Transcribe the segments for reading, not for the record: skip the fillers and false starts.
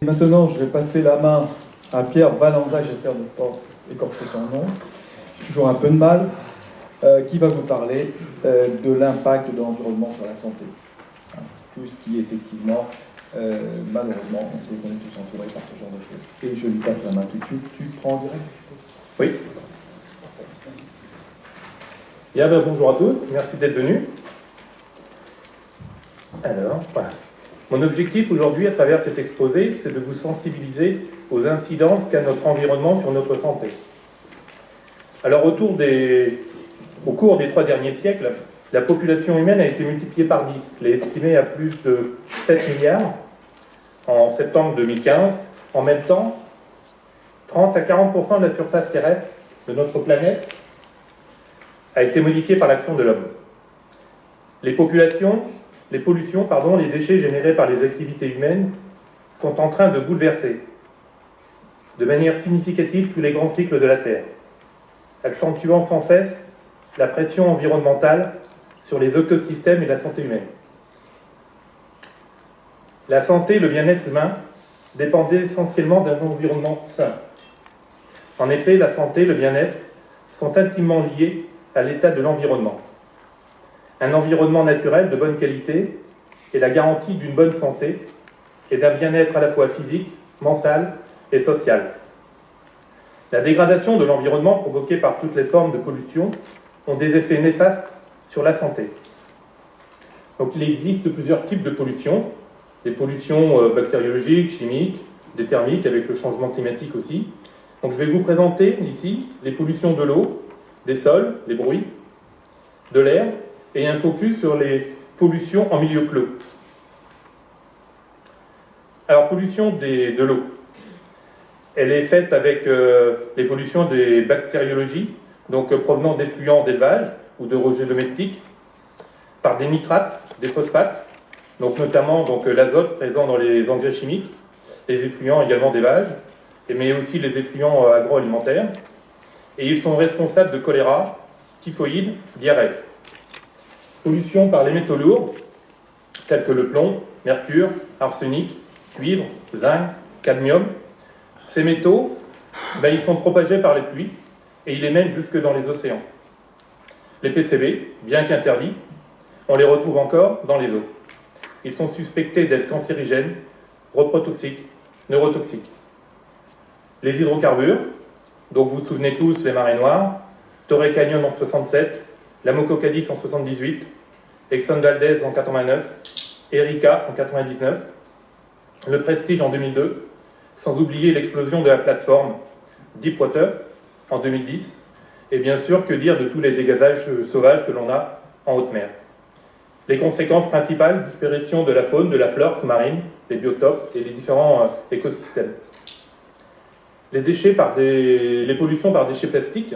Maintenant, je vais passer la main à Pierre Valenza, j'espère ne pas écorcher son nom, j'ai toujours un peu de mal, qui va vous parler de l'impact de l'environnement sur la santé. Tout ce qui, effectivement, malheureusement, on sait qu'on est tous entourés par ce genre de choses. Et je lui passe la main tout de suite. Tu prends en direct, je suppose? Oui. Parfait, merci. Bien, bonjour à tous, merci d'être venus. Alors, voilà. Mon objectif aujourd'hui, à travers cet exposé, c'est de vous sensibiliser aux incidences qu'a notre environnement sur notre santé. Alors, au cours des 3 derniers siècles, la population humaine a été multipliée par 10. Elle est estimée à plus de 7 milliards en septembre 2015. En même temps, 30 à 40% de la surface terrestre de notre planète a été modifiée par l'action de l'homme. Les pollutions, les déchets générés par les activités humaines sont en train de bouleverser de manière significative tous les grands cycles de la Terre, accentuant sans cesse la pression environnementale sur les écosystèmes et la santé humaine. La santé et le bien-être humain dépendent essentiellement d'un environnement sain. En effet, la santé et le bien-être sont intimement liés à l'état de l'environnement. Un environnement naturel de bonne qualité est la garantie d'une bonne santé et d'un bien-être à la fois physique, mental et social. La dégradation de l'environnement provoquée par toutes les formes de pollution ont des effets néfastes sur la santé. Donc il existe plusieurs types de pollution, des pollutions bactériologiques, chimiques, des thermiques avec le changement climatique aussi. Donc je vais vous présenter ici les pollutions de l'eau, des sols, les bruits, de l'air, et un focus sur les pollutions en milieu clos. Alors, pollution de l'eau. Elle est faite avec les pollutions des bactériologies, donc provenant d'effluents d'élevage ou de rejets domestiques, par des nitrates, des phosphates, donc notamment l'azote présent dans les engrais chimiques, les effluents également d'élevage, mais aussi les effluents agroalimentaires, et ils sont responsables de choléra, typhoïde, diarrhée. Pollution par les métaux lourds, tels que le plomb, mercure, arsenic, cuivre, zinc, cadmium. Ces métaux, ils sont propagés par les pluies et ils les mènent jusque dans les océans. Les PCB, bien qu'interdits, on les retrouve encore dans les eaux. Ils sont suspectés d'être cancérigènes, reprotoxiques, neurotoxiques. Les hydrocarbures, donc vous vous souvenez tous les marées noires, Torrey Canyon en 67, la Moco Cadiz en 78, Exxon Valdez en 89, Erika en 99, le Prestige en 2002, sans oublier l'explosion de la plateforme Deepwater en 2010, et bien sûr, que dire de tous les dégazages sauvages que l'on a en haute mer. Les conséquences principales, disparition de la faune, de la flore sous-marine, les biotopes et les différents écosystèmes. Les pollutions par déchets plastiques.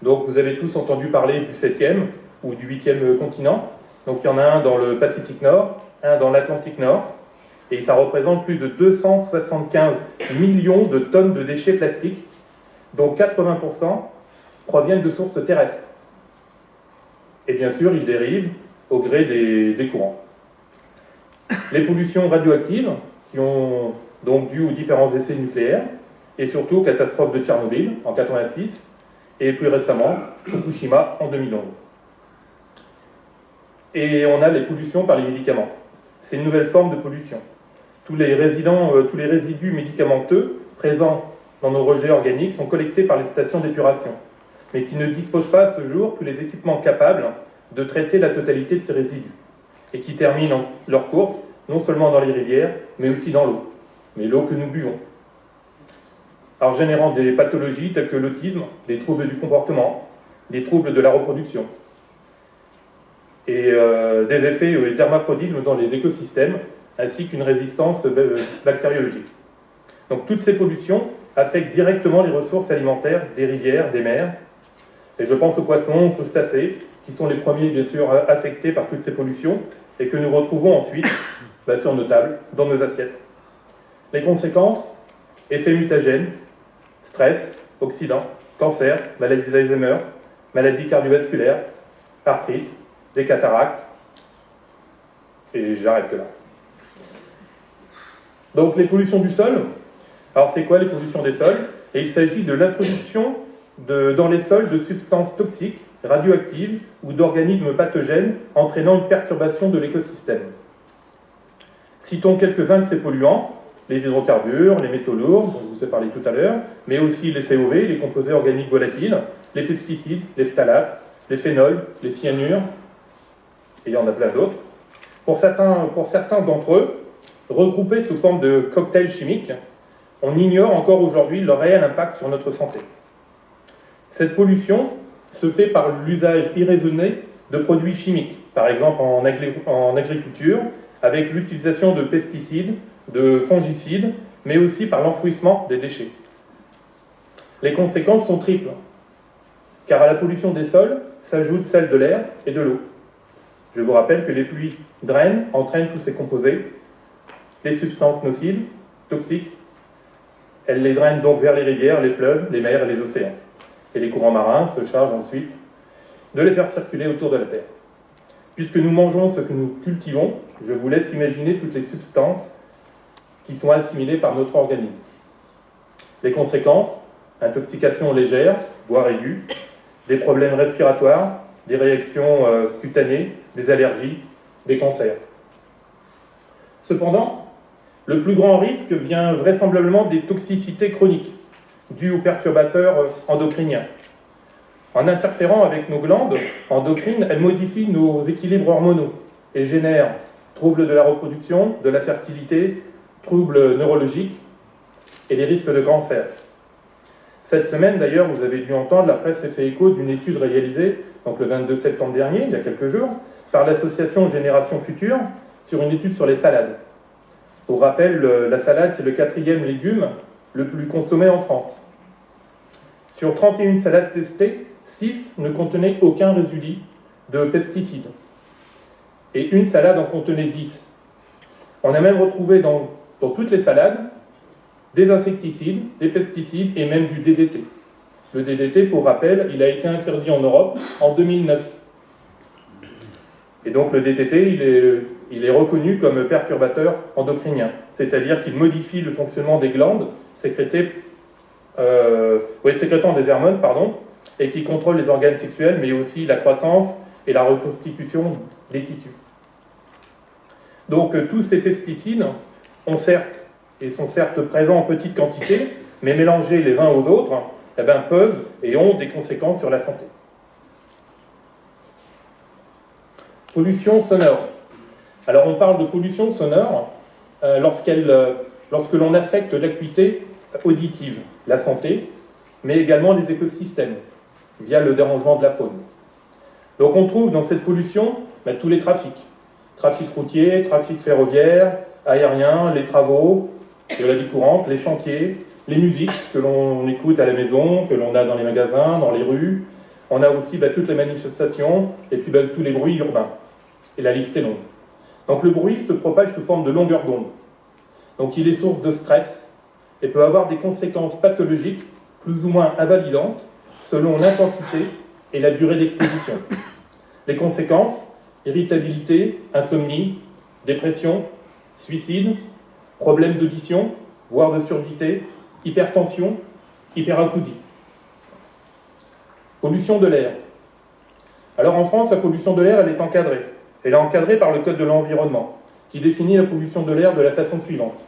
Donc vous avez tous entendu parler du 7e ou du 8e continent. Donc il y en a un dans le Pacifique Nord, un dans l'Atlantique Nord, et ça représente plus de 275 millions de tonnes de déchets plastiques, dont 80% proviennent de sources terrestres. Et bien sûr, ils dérivent au gré des courants. Les pollutions radioactives, qui ont donc dû aux différents essais nucléaires, et surtout aux catastrophes de Tchernobyl en 1986, et plus récemment, Fukushima en 2011. Et on a les pollutions par les médicaments. C'est une nouvelle forme de pollution. Tous les résidus médicamenteux présents dans nos rejets organiques sont collectés par les stations d'épuration, mais qui ne disposent pas à ce jour tous les équipements capables de traiter la totalité de ces résidus, et qui terminent leur course non seulement dans les rivières, mais aussi dans l'eau, mais l'eau que nous buvons. Alors générant des pathologies telles que l'autisme, des troubles du comportement, des troubles de la reproduction, et des effets d'hermaphrodisme dans les écosystèmes, ainsi qu'une résistance bactériologique. Donc toutes ces pollutions affectent directement les ressources alimentaires des rivières, des mers, et je pense aux poissons, aux crustacés, qui sont les premiers bien sûr affectés par toutes ces pollutions, et que nous retrouvons ensuite sur nos tables, dans nos assiettes. Les conséquences, effets mutagènes, stress, oxydants, cancer, maladie d'Alzheimer, maladies cardiovasculaires, arthrite, des cataractes, et j'arrête que là. Donc les pollutions du sol, alors c'est quoi les pollutions des sols? Et il s'agit de l'introduction dans les sols de substances toxiques, radioactives ou d'organismes pathogènes entraînant une perturbation de l'écosystème. Citons quelques-uns de ces polluants, les hydrocarbures, les métaux lourds, dont je vous ai parlé tout à l'heure, mais aussi les COV, les composés organiques volatiles, les pesticides, les phtalates, les phénols, les cyanures, et il y en a plein d'autres. Pour certains d'entre eux, regroupés sous forme de cocktails chimiques, on ignore encore aujourd'hui leur réel impact sur notre santé. Cette pollution se fait par l'usage irraisonné de produits chimiques, par exemple en agriculture, avec l'utilisation de pesticides, de fongicides, mais aussi par l'enfouissement des déchets. Les conséquences sont triples, car à la pollution des sols s'ajoute celle de l'air et de l'eau. Je vous rappelle que les pluies drainent, entraînent tous ces composés, les substances nocives, toxiques. Elles les drainent donc vers les rivières, les fleuves, les mers et les océans. Et les courants marins se chargent ensuite de les faire circuler autour de la Terre. Puisque nous mangeons ce que nous cultivons, je vous laisse imaginer toutes les substances qui sont assimilées par notre organisme. Les conséquences, intoxication légère, voire aiguë, des problèmes respiratoires, des réactions cutanées, des allergies, des cancers. Cependant, le plus grand risque vient vraisemblablement des toxicités chroniques, dues aux perturbateurs endocriniens. En interférant avec nos glandes endocrines, elles modifient nos équilibres hormonaux et génèrent troubles de la reproduction, de la fertilité, troubles neurologiques et les risques de cancer. Cette semaine, d'ailleurs, vous avez dû entendre, la presse s'est fait écho d'une étude réalisée, donc le 22 septembre dernier, il y a quelques jours, par l'association Génération Future, sur une étude sur les salades. Pour rappel, la salade, c'est le 4e légume le plus consommé en France. Sur 31 salades testées, 6 ne contenaient aucun résidu de pesticides. Et une salade en contenait 10. On a même retrouvé dans toutes les salades des insecticides, des pesticides et même du DDT. Le DDT, pour rappel, il a été interdit en Europe en 2009. Et donc le DDT, il est reconnu comme perturbateur endocrinien, c'est-à-dire qu'il modifie le fonctionnement des glandes sécrétant des hormones, et qui contrôle les organes sexuels, mais aussi la croissance et la reconstitution des tissus. Donc tous ces pesticides sont certes présents en petite quantité, mais mélangés les uns aux autres, peuvent et ont des conséquences sur la santé. Pollution sonore. Alors on parle de pollution sonore lorsque l'on affecte l'acuité auditive, la santé, mais également les écosystèmes, via le dérangement de la faune. Donc on trouve dans cette pollution tous les trafics. Trafic routier, trafic ferroviaire, aérien, les travaux de la vie courante, les chantiers, les musiques que l'on écoute à la maison, que l'on a dans les magasins, dans les rues. On a aussi toutes les manifestations et puis tous les bruits urbains. Et la liste est longue. Donc le bruit se propage sous forme de longueur d'onde. Donc il est source de stress et peut avoir des conséquences pathologiques plus ou moins invalidantes selon l'intensité et la durée d'exposition. Les conséquences, irritabilité, insomnie, dépression, suicide, problèmes d'audition, voire de surdité, hypertension, hyperacousie. Pollution de l'air. Alors en France, la pollution de l'air, elle est encadrée. Elle est encadrée par le Code de l'environnement, qui définit la pollution de l'air de la façon suivante.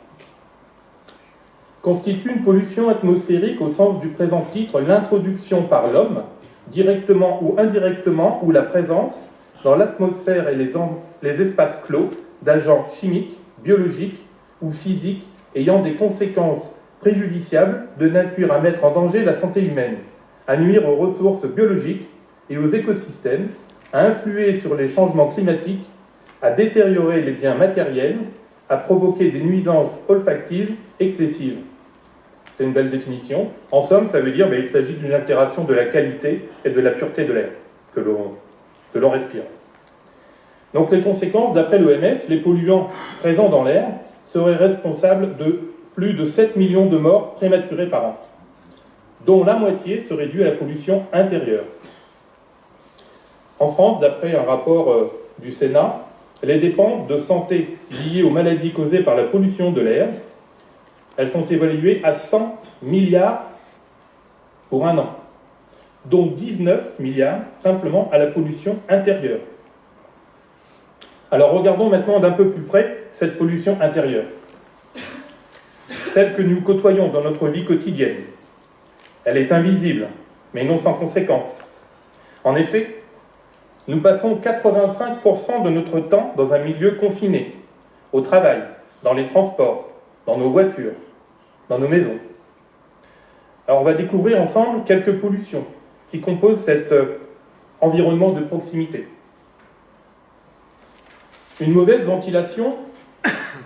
Constitue une pollution atmosphérique au sens du présent titre l'introduction par l'homme, directement ou indirectement, ou la présence, dans l'atmosphère et les espaces clos, d'agents chimiques, biologiques ou physiques ayant des conséquences préjudiciables de nature à mettre en danger la santé humaine, à nuire aux ressources biologiques et aux écosystèmes, à influer sur les changements climatiques, à détériorer les biens matériels, à provoquer des nuisances olfactives excessives. C'est une belle définition. En somme, ça veut dire qu'il s'agit d'une altération de la qualité et de la pureté de l'air que l'on respire. Donc les conséquences, d'après l'OMS, les polluants présents dans l'air seraient responsables de plus de 7 millions de morts prématurées par an, dont la moitié serait due à la pollution intérieure. En France, d'après un rapport du Sénat, les dépenses de santé liées aux maladies causées par la pollution de l'air Elles sont évaluées à 100 milliards pour un an, dont 19 milliards simplement à la pollution intérieure. Alors regardons maintenant d'un peu plus près cette pollution intérieure, celle que nous côtoyons dans notre vie quotidienne. Elle est invisible, mais non sans conséquence. En effet, nous passons 85% de notre temps dans un milieu confiné, au travail, dans les transports, dans nos voitures, dans nos maisons. Alors on va découvrir ensemble quelques pollutions qui composent cet environnement de proximité. Une mauvaise ventilation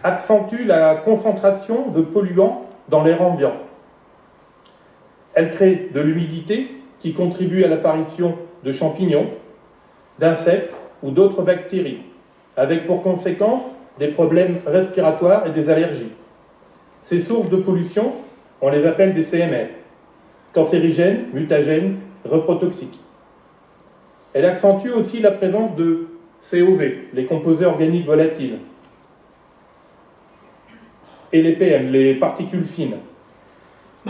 accentue la concentration de polluants dans l'air ambiant. Elle crée de l'humidité qui contribue à l'apparition de champignons, d'insectes ou d'autres bactéries, avec pour conséquence des problèmes respiratoires et des allergies. Ces sources de pollution, on les appelle des CMR, cancérigènes, mutagènes, reprotoxiques. Elle accentue aussi la présence de COV, les composés organiques volatiles, et les PM, les particules fines.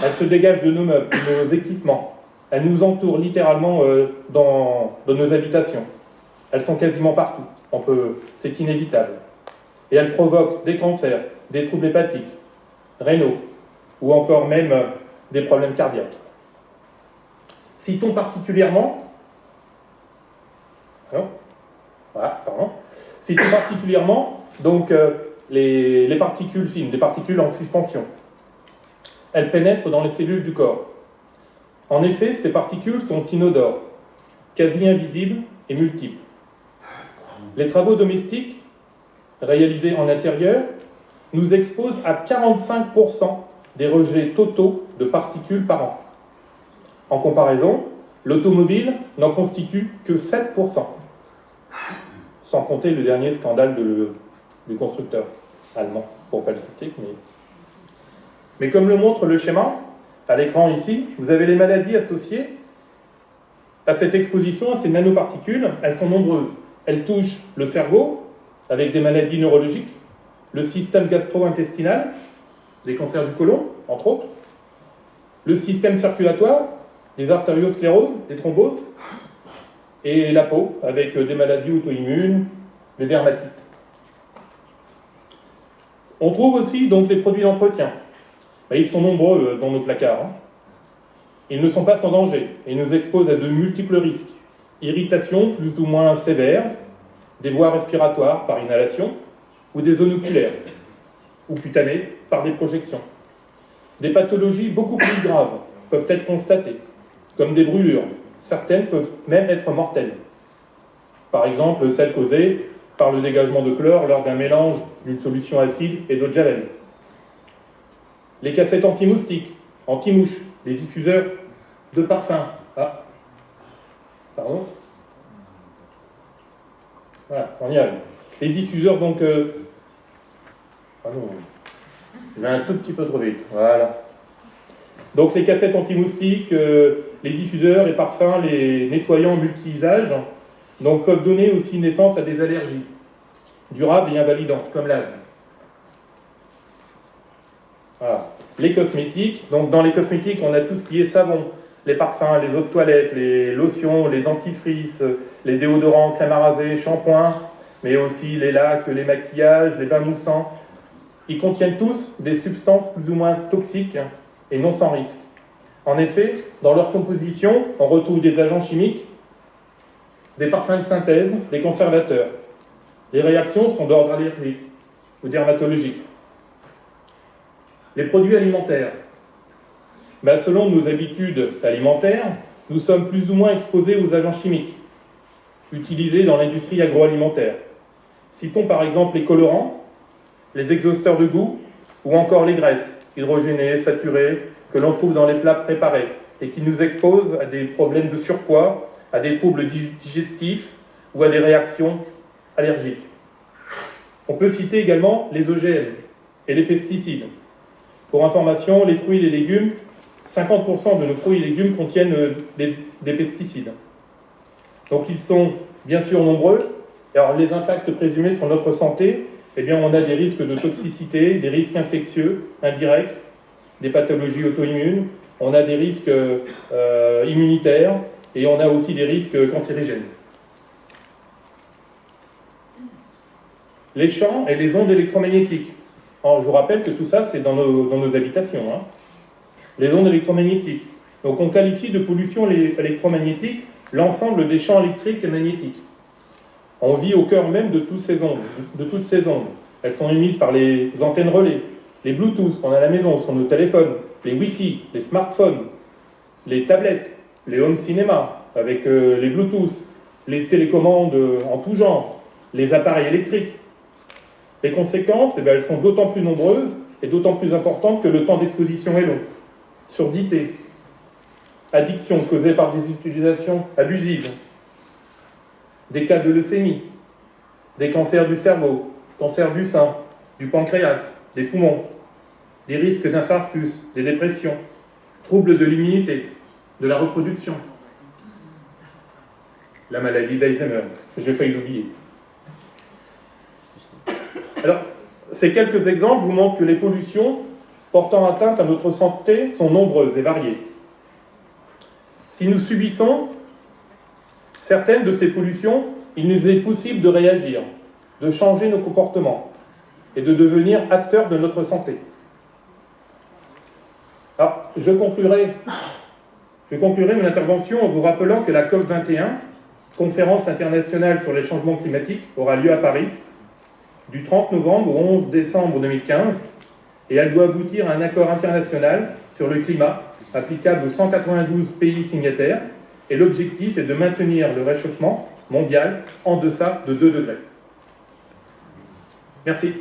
Elles se dégagent de nos meubles, de nos équipements. Elles nous entourent littéralement dans nos habitations. Elles sont quasiment partout. C'est inévitable. Et elles provoquent des cancers, des troubles hépatiques, rénaux, ou encore même des problèmes cardiaques. Citons particulièrement donc, les particules fines, les particules en suspension. Elles pénètrent dans les cellules du corps. En effet, ces particules sont inodores, quasi invisibles et multiples. Les travaux domestiques, réalisés en intérieur, nous exposent à 45% des rejets totaux de particules par an. En comparaison, l'automobile n'en constitue que 7%, sans compter le dernier scandale du constructeur allemand, pour ne pas le citer. Mais comme le montre le schéma, à l'écran ici, vous avez les maladies associées à cette exposition, à ces nanoparticules. Elles sont nombreuses. Elles touchent le cerveau, avec des maladies neurologiques, le système gastro-intestinal, des cancers du côlon, entre autres, le système circulatoire, des artérioscléroses, des thromboses, et la peau, avec des maladies auto-immunes, des dermatites. On trouve aussi donc les produits d'entretien. Ils sont nombreux dans nos placards. Ils ne sont pas sans danger et nous exposent à de multiples risques. Irritations plus ou moins sévères, des voies respiratoires par inhalation, ou des zones oculaires, ou cutanées par des projections. Des pathologies beaucoup plus graves peuvent être constatées, comme des brûlures. Certaines peuvent même être mortelles. Par exemple, celles causées par le dégagement de chlore lors d'un mélange d'une solution acide et d'eau de javel. Les cassettes anti-moustiques, anti-mouches, les diffuseurs de parfum. Voilà, on y arrive. Les diffuseurs, donc... je vais un tout petit peu trop vite. Voilà. Donc les cassettes anti-moustiques, les diffuseurs et parfums, les nettoyants multi-usages, donc peuvent donner aussi naissance à des allergies durables et invalidantes, comme l'asthme. Voilà. Les cosmétiques, donc dans les cosmétiques, on a tout ce qui est savon, les parfums, les eaux de toilette, les lotions, les dentifrices, les déodorants, crèmes à raser, shampoings, mais aussi les lacs, les maquillages, les bains moussants. Ils contiennent tous des substances plus ou moins toxiques et non sans risque. En effet, dans leur composition, on retrouve des agents chimiques, des parfums de synthèse, des conservateurs. Les réactions sont d'ordre allergique ou dermatologique. Les produits alimentaires. Selon nos habitudes alimentaires, nous sommes plus ou moins exposés aux agents chimiques utilisés dans l'industrie agroalimentaire. Citons par exemple les colorants, les exhausteurs de goût ou encore les graisses hydrogénées, saturées, que l'on trouve dans les plats préparés et qui nous exposent à des problèmes de surpoids, à des troubles digestifs ou à des réactions allergiques. On peut citer également les OGM et les pesticides. Pour information, les fruits et les légumes, 50% de nos fruits et légumes contiennent des pesticides. Donc ils sont bien sûr nombreux. Alors les impacts présumés sur notre santé, on a des risques de toxicité, des risques infectieux indirects, des pathologies auto-immunes, on a des risques immunitaires et on a aussi des risques cancérigènes. Les champs et les ondes électromagnétiques. Alors, je vous rappelle que tout ça, c'est dans nos habitations. Hein. Les ondes électromagnétiques. Donc, on qualifie de pollution électromagnétique l'ensemble des champs électriques et magnétiques. On vit au cœur même de toutes ces ondes. Elles sont émises par les antennes relais, les Bluetooth qu'on a à la maison sur nos téléphones, les Wi-Fi, les smartphones, les tablettes, les home cinéma avec les Bluetooth, les télécommandes en tout genre, les appareils électriques. Les conséquences, elles sont d'autant plus nombreuses et d'autant plus importantes que le temps d'exposition est long. Surdité, addiction causée par des utilisations abusives, des cas de leucémie, des cancers du cerveau, cancer du sein, du pancréas, des poumons, des risques d'infarctus, des dépressions, troubles de l'immunité, de la reproduction, la maladie d'Alzheimer, j'ai failli l'oublier. Alors, ces quelques exemples vous montrent que les pollutions portant atteinte à notre santé sont nombreuses et variées. Si nous subissons certaines de ces pollutions, il nous est possible de réagir, de changer nos comportements et de devenir acteurs de notre santé. Alors, je conclurai mon intervention en vous rappelant que la COP21, conférence internationale sur les changements climatiques, aura lieu à Paris du 30 novembre au 11 décembre 2015, et elle doit aboutir à un accord international sur le climat applicable aux 192 pays signataires, et l'objectif est de maintenir le réchauffement mondial en deçà de 2 degrés. Merci.